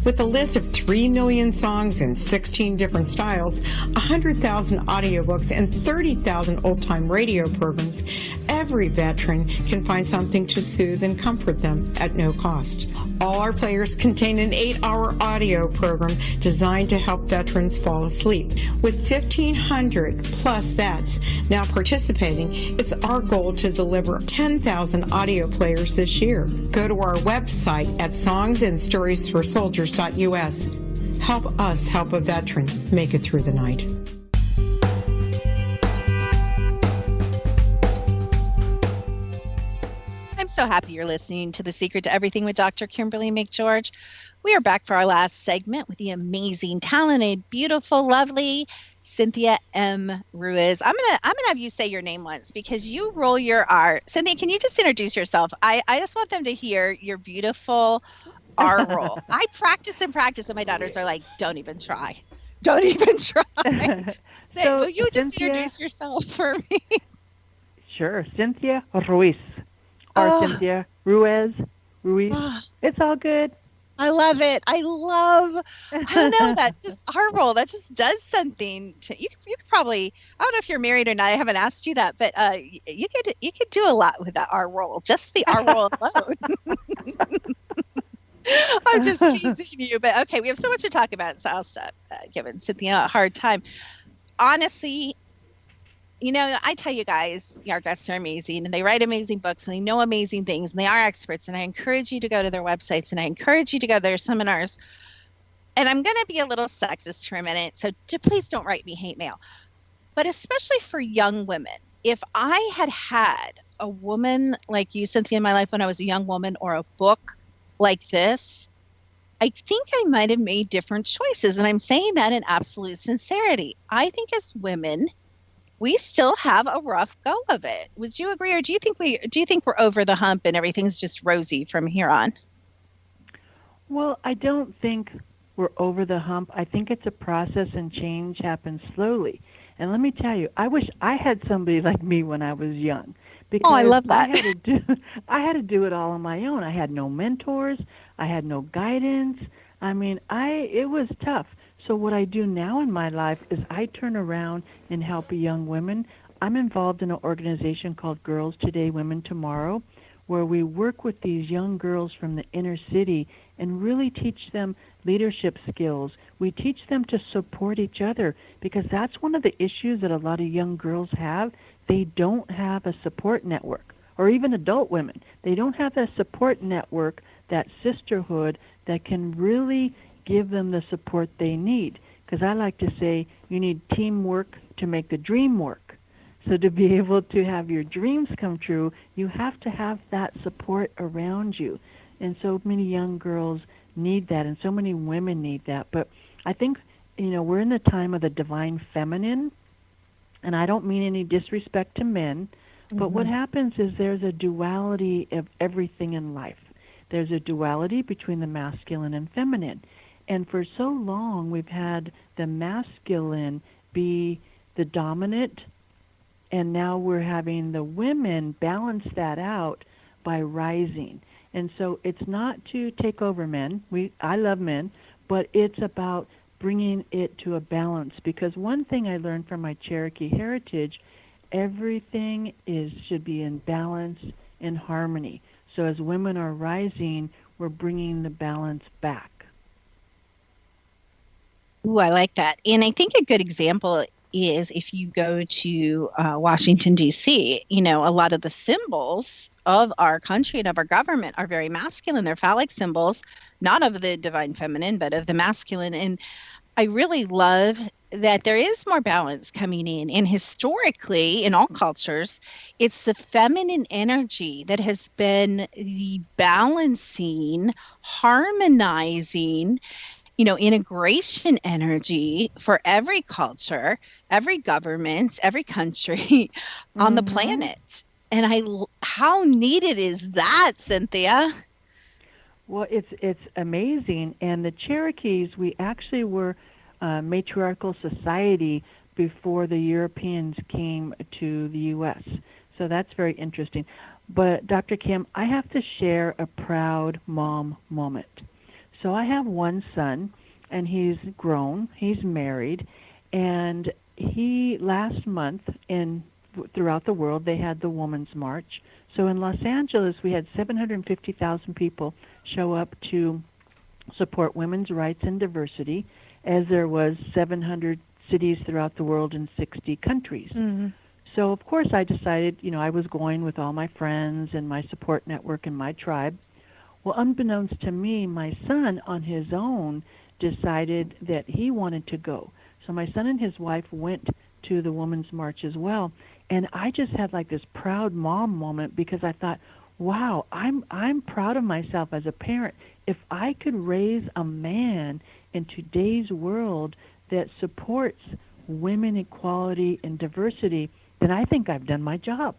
With a list of 3 million songs in 16 different styles, 100,000 audiobooks, and 30,000 old-time radio programs, every veteran can find something to soothe and comfort them at no cost. All our players contain an 8-hour audio program designed to help veterans fall asleep. With 1,500 plus vets now participating, it's our goal to deliver 10,000 audio players this year. Go to our website at songsandstoriesforsoldiers.us. Help us help a veteran make it through the night. I'm so happy you're listening to The Secret to Everything with Dr. Kimberly McGeorge. We are back for our last segment with the amazing, talented, beautiful, lovely Cynthia M. Ruiz. I'm gonna have you say your name once because you roll your R. Cynthia, can you just introduce yourself? I just want them to hear your beautiful R roll. I practice and my daughters are like, don't even try. Don't even try. So, will you just Cynthia, introduce yourself for me? Sure. Cynthia Ruiz. Or Cynthia Ruiz. It's all good. I love it. I don't know, that just our role, that just does something to you. You could probably, I don't know if you're married or not. I haven't asked you that, but you could do a lot with that R roll, just the R roll alone. I'm just teasing you, but okay, we have so much to talk about, so I'll stop giving Cynthia a hard time. Honestly, you know, I tell you guys, our guests are amazing and they write amazing books and they know amazing things and they are experts. And I encourage you to go to their websites and I encourage you to go to their seminars. And I'm going to be a little sexist for a minute, so please don't write me hate mail. But especially for young women, if I had a woman like you, Cynthia, in my life when I was a young woman, or a book like this, I think I might have made different choices. And I'm saying that in absolute sincerity. I think as women, we still have a rough go of it. Would you agree, or do you think we're over the hump and everything's just rosy from here on? Well, I don't think we're over the hump. I think it's a process and change happens slowly. And let me tell you, I wish I had somebody like me when I was young. Because I love that. I had to do it all on my own. I had no mentors. I had no guidance. I mean, it was tough. So what I do now in my life is I turn around and help young women. I'm involved in an organization called Girls Today, Women Tomorrow, where we work with these young girls from the inner city and really teach them leadership skills. We teach them to support each other, because that's one of the issues that a lot of young girls have. They don't have a support network, or even adult women. They don't have a support network, that sisterhood that can really give them the support they need. Because I like to say you need teamwork to make the dream work. So to be able to have your dreams come true, you have to have that support around you. And so many young girls need that, and so many women need that. But I think, we're in the time of the divine feminine, and I don't mean any disrespect to men, but what happens is there's a duality of everything in life. There's a duality between the masculine and feminine. And for so long, we've had the masculine be the dominant, and now we're having the women balance that out by rising. And so it's not to take over men. I love men, but it's about bringing it to a balance. Because one thing I learned from my Cherokee heritage, everything should be in balance and harmony. So as women are rising, we're bringing the balance back. Ooh, I like that. And I think a good example is if you go to Washington, D.C., a lot of the symbols of our country and of our government are very masculine. They're phallic symbols, not of the divine feminine, but of the masculine. And I really love that there is more balance coming in. And historically, in all cultures, it's the feminine energy that has been the balancing, harmonizing, integration energy for every culture, every government, every country on the planet. And how needed is that, Cynthia? Well, it's amazing. And the Cherokees, we actually were a matriarchal society before the Europeans came to the U.S. So that's very interesting. But Dr. Kim, I have to share a proud mom moment. So I have one son, and he's grown, he's married, and last month throughout the world, they had the Women's March. So in Los Angeles, we had 750,000 people show up to support women's rights and diversity, as there was 700 cities throughout the world in 60 countries. Mm-hmm. So, of course, I decided, I was going with all my friends and my support network and my tribe. Well, unbeknownst to me, my son on his own decided that he wanted to go. So my son and his wife went to the Women's March as well. And I just had like this proud mom moment, because I thought, wow, I'm proud of myself as a parent. If I could raise a man in today's world that supports women equality and diversity, then I think I've done my job.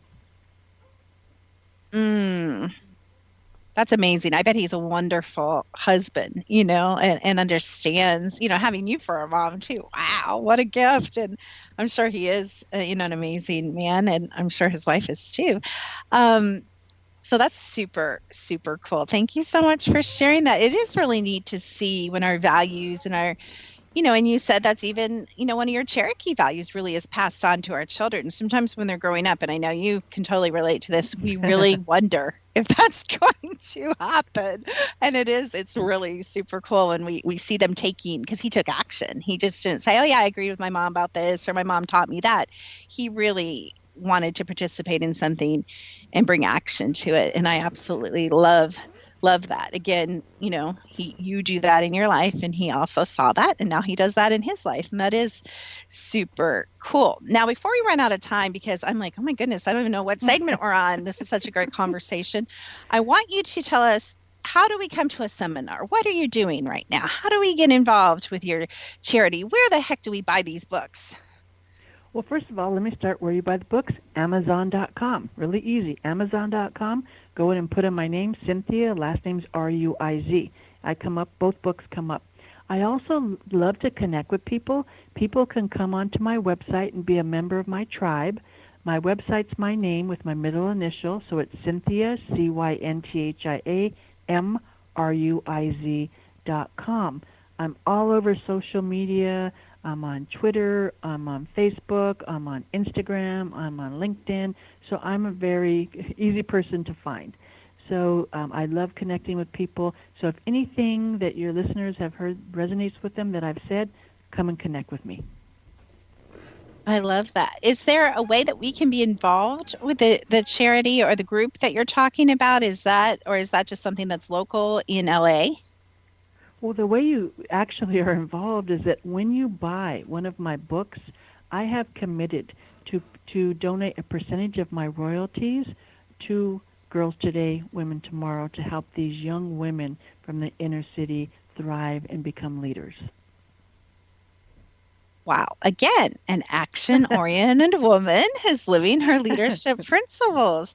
That's amazing. I bet he's a wonderful husband, and understands, having you for a mom too. Wow, what a gift. And I'm sure he is, an amazing man, and I'm sure his wife is too. So that's super, super cool. Thank you so much for sharing that. It is really neat to see when our values and our, and you said that's even, one of your Cherokee values really is passed on to our children. Sometimes when they're growing up, and I know you can totally relate to this, we really wonder if that's going to happen. And it's really super cool. And we see them because he took action. He just didn't say, oh yeah, I agree with my mom about this, or my mom taught me that. He really wanted to participate in something and bring action to it. And I absolutely love that. Again, you do that in your life, and he also saw that, and now he does that in his life, and that is super cool. Now, before we run out of time, because I'm like, oh my goodness, I don't even know what segment we're on. This is such a great conversation. I want you to tell us how do we come to a seminar? What are you doing right now? How do we get involved with your charity? Where the heck do we buy these books? Well, first of all, let me start where you buy the books, Amazon.com. Really easy, Amazon.com. Go in and put in my name, Cynthia, last name's Ruiz. I come up, both books come up. I also love to connect with people. People can come onto my website and be a member of my tribe. My website's my name with my middle initial, so it's Cynthia, Cynthia, MRuiz.com. I'm all over social media. I'm on Twitter, I'm on Facebook, I'm on Instagram, I'm on LinkedIn. So I'm a very easy person to find. So I love connecting with people. So if anything that your listeners have heard resonates with them that I've said, come and connect with me. I love that. Is there a way that we can be involved with the charity or the group that you're talking about? Is that just something that's local in LA? Well, the way you actually are involved is that when you buy one of my books, I have committed to donate a percentage of my royalties to Girls Today, Women Tomorrow to help these young women from the inner city thrive and become leaders. Wow. Again, an action-oriented woman who's living her leadership principles.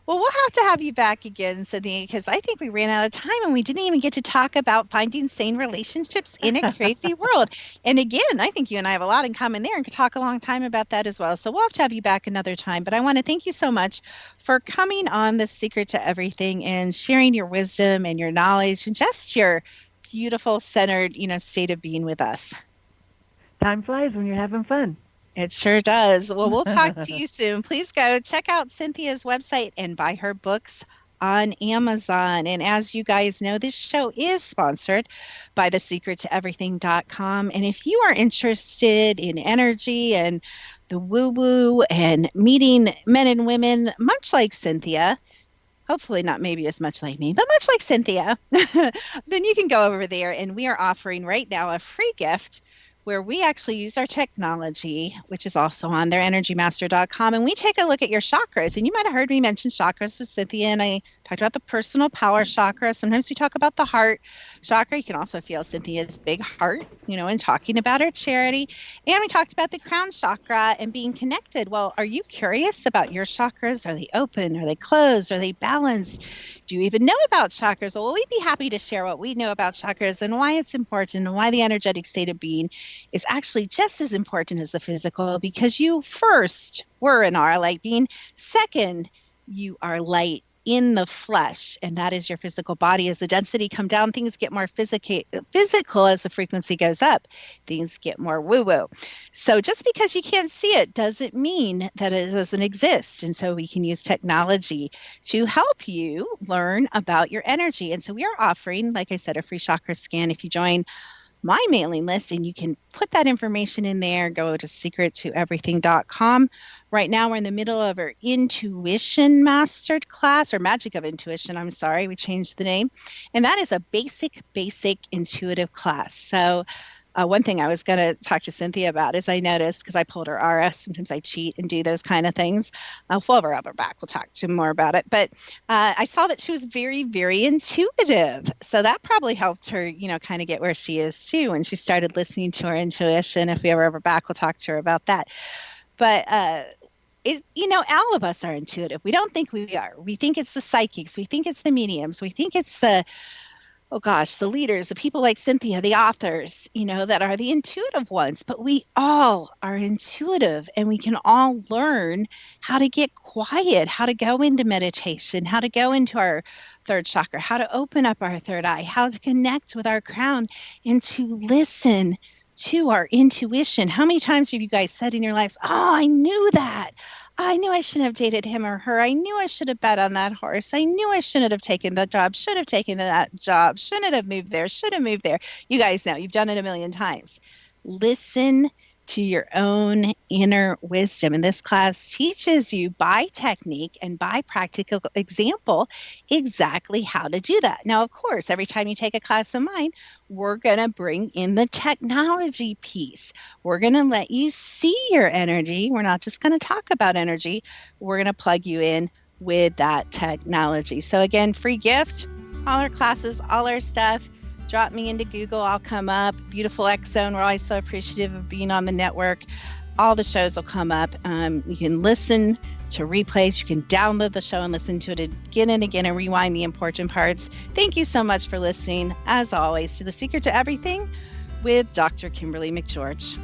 Well, we'll have to have you back again, Cynthia, because I think we ran out of time and we didn't even get to talk about finding sane relationships in a crazy world. And again, I think you and I have a lot in common there and could talk a long time about that as well. So we'll have to have you back another time. But I want to thank you so much for coming on The Secret to Everything and sharing your wisdom and your knowledge and just your beautiful, centered, state of being with us. Time flies when you're having fun. It sure does. Well, we'll talk to you soon. Please go check out Cynthia's website and buy her books on Amazon. And as you guys know, this show is sponsored by thesecrettoeverything.com. And if you are interested in energy and the woo-woo and meeting men and women, much like Cynthia, hopefully not maybe as much like me, but much like Cynthia, then you can go over there. And we are offering right now a free gift where we actually use our technology, which is also on there, energymaster.com, and we take a look at your chakras. And you might have heard me mention chakras with Cynthia, and I talked about the personal power chakra. Sometimes we talk about the heart chakra. You can also feel Cynthia's big heart, in talking about her charity. And we talked about the crown chakra and being connected. Well, are you curious about your chakras? Are they open? Are they closed? Are they balanced? Do you even know about chakras? Well, we'd be happy to share what we know about chakras and why it's important and why the energetic state of being is actually just as important as the physical, because you first were and are a light being. Second, you are light in the flesh, and that is your physical body. As the density come down, things get more physical. As the frequency goes up, things get more woo-woo. So just because you can't see it doesn't mean that it doesn't exist. And so we can use technology to help you learn about your energy. And so we are offering, like I said, a free chakra scan if you join my mailing list, and you can put that information in there. Go to secrettoeverything.com. Right now we're in the middle of our Intuition Mastered class, or Magic of Intuition. I'm sorry, we changed the name. And that is a basic intuitive class. So one thing I was going to talk to Cynthia about is I noticed, because I pulled her RS, sometimes I cheat and do those kind of things. We'll have her back. We'll talk to more about it. But I saw that she was very, very intuitive. So that probably helped her, kind of get where she is too. And she started listening to her intuition. If we ever have her back, we'll talk to her about that. But all of us are intuitive. We don't think we are. We think it's the psychics. We think it's the mediums. We think it's the leaders, the people like Cynthia, the authors, that are the intuitive ones. But we all are intuitive, and we can all learn how to get quiet, how to go into meditation, how to go into our third chakra, how to open up our third eye, how to connect with our crown, and to listen to our intuition. How many times have you guys said in your lives, oh, I knew that. I knew I shouldn't have dated him or her. I knew I should have bet on that horse. I knew I shouldn't have taken the job, should have taken that job, shouldn't have moved there, should have moved there. You guys know, you've done it a million times. Listen to your own inner wisdom. And this class teaches you by technique and by practical example exactly how to do that. Now, of course, every time you take a class of mine, we're going to bring in the technology piece. We're going to let you see your energy. We're not just going to talk about energy. We're going to plug you in with that technology. So again, free gift, all our classes, all our stuff. Drop me into Google. I'll come up. Beautiful X Zone. We're always so appreciative of being on the network. All the shows will come up. You can listen to replays. You can download the show and listen to it again and again and rewind the important parts. Thank you so much for listening, as always, to The Secret to Everything with Dr. Kimberly McGeorge.